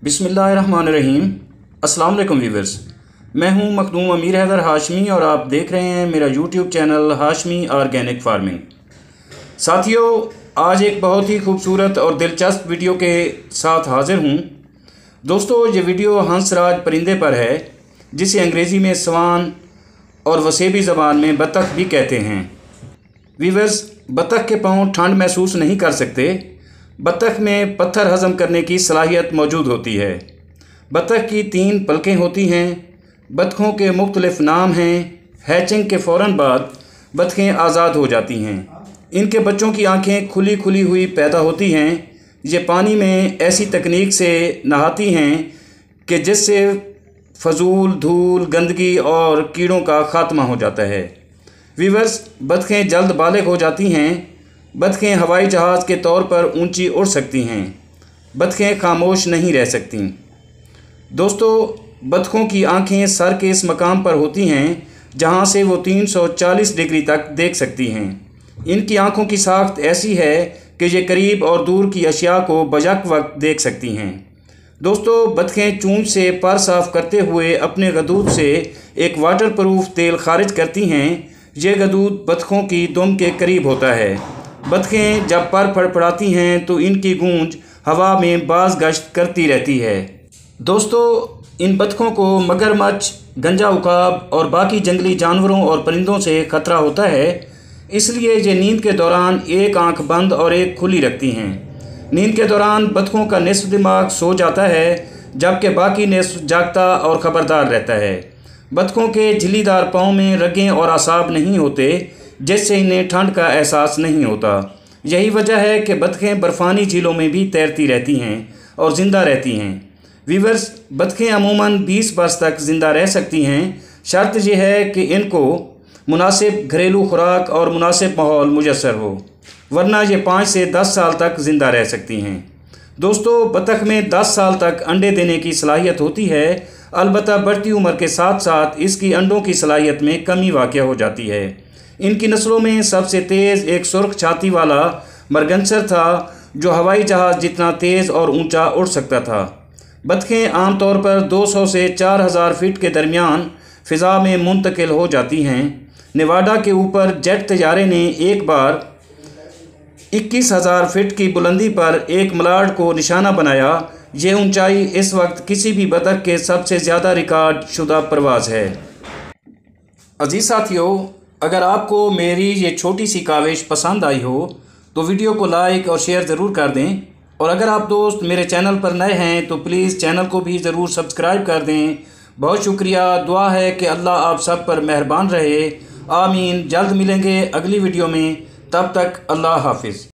बिस्मिल्लाहिर्रहमानिर्रहीम। अस्सलाम वालेकुम व्यूअर्स, मैं हूं मखदूम अमीर हैदर हाशमी और आप देख रहे हैं मेरा YouTube channel Hashmi organic farming. साथियों, आज एक बहुत ही खूबसूरत और दिलचस्प वीडियो के साथ हाज़िर हूं। दोस्तों, ये वीडियो हंसराज परिंदे पर है, जिसे अंग्रेज़ी में स्वान और वसेबी ज़बान में बतख भी कहते हैं। व्यूअर्स, बतख के पाँव ठंड महसूस नहीं कर सकते। बतख में पत्थर हज़म करने की सलाहियत मौजूद होती है। बतख की 3 पलकें होती हैं। बतखों के मुख्तलिफ़ नाम हैं। हैचिंग के फ़ौरन बाद बतखें आज़ाद हो जाती हैं। इनके बच्चों की आँखें खुली खुली हुई पैदा होती हैं। ये पानी में ऐसी तकनीक से नहाती हैं कि जिससे फजूल, धूल, गंदगी और कीड़ों का ख़ात्मा हो जाता है। व्यूअर्स, बतखें जल्द बालिग हो जाती हैं। बतखें हवाई जहाज़ के तौर पर ऊंची उड़ सकती हैं। बतखें खामोश नहीं रह सकती। दोस्तों, बतखों की आंखें सर के इस मकाम पर होती हैं जहां से वो 340 डिग्री तक देख सकती हैं। इनकी आंखों की साख्त ऐसी है कि ये करीब और दूर की अशिया को बयक वक्त देख सकती हैं। दोस्तों, बतखें चूंच से पर साफ़ करते हुए अपने गदूद से एक वाटर प्रूफ तेल खारिज करती हैं। ये गदूद बतखों की दुम के करीब होता है। बतखें जब पर फड़फड़ाती हैं तो इनकी गूंज हवा में बाज गश्त करती रहती है। दोस्तों, इन बतखों को मगरमच्छ, गंजा उकाब और बाकी जंगली जानवरों और परिंदों से ख़तरा होता है। इसलिए ये नींद के दौरान एक आंख बंद और एक खुली रखती हैं। नींद के दौरान बतखों का निस्फ दिमाग सो जाता है, जबकि बाकी निस्फ जागता और ख़बरदार रहता है। बतखों के झिल्लीदार पाँव में रगें और आसाब नहीं होते, जिससे इन्हें ठंड का एहसास नहीं होता। यही वजह है कि बतखें बर्फ़ानी झीलों में भी तैरती रहती हैं और ज़िंदा रहती हैं। व्यूअर्स, बतखें अमूमन 20 बरस तक ज़िंदा रह सकती हैं। शर्त यह है कि इनको मुनासिब घरेलू खुराक और मुनासिब माहौल मुयस्सर हो, वरना ये 5 से 10 साल तक ज़िंदा रह सकती हैं। दोस्तों, बतख में 10 साल तक अंडे देने की सलाहियत होती है। अलबत्ता बढ़ती उम्र के साथ साथ इसकी अंडों की सलाहियत में कमी वाक़या हो जाती है। इनकी नस्लों में सबसे तेज़ एक सुर्ख छाती वाला मरगनसर था, जो हवाई जहाज़ जितना तेज़ और ऊंचा उड़ सकता था। बतखें आमतौर पर 200 से 4000 फीट के दरमियान फ़िज़ा में मुंतकिल हो जाती हैं। नेवाडा के ऊपर जेट तैयारे ने एक बार 21,000 फीट की बुलंदी पर एक मलाड को निशाना बनाया। ये ऊंचाई इस वक्त किसी भी बतख के सबसे ज़्यादा रिकॉर्ड शुदा परवाज़ है। अजीज़ साथियों, अगर आपको मेरी ये छोटी सी काविश पसंद आई हो तो वीडियो को लाइक और शेयर ज़रूर कर दें। और अगर आप दोस्त मेरे चैनल पर नए हैं तो प्लीज़ चैनल को भी ज़रूर सब्सक्राइब कर दें। बहुत शुक्रिया। दुआ है कि अल्लाह आप सब पर मेहरबान रहे। आमीन। जल्द मिलेंगे अगली वीडियो में। तब तक अल्लाह हाफिज़।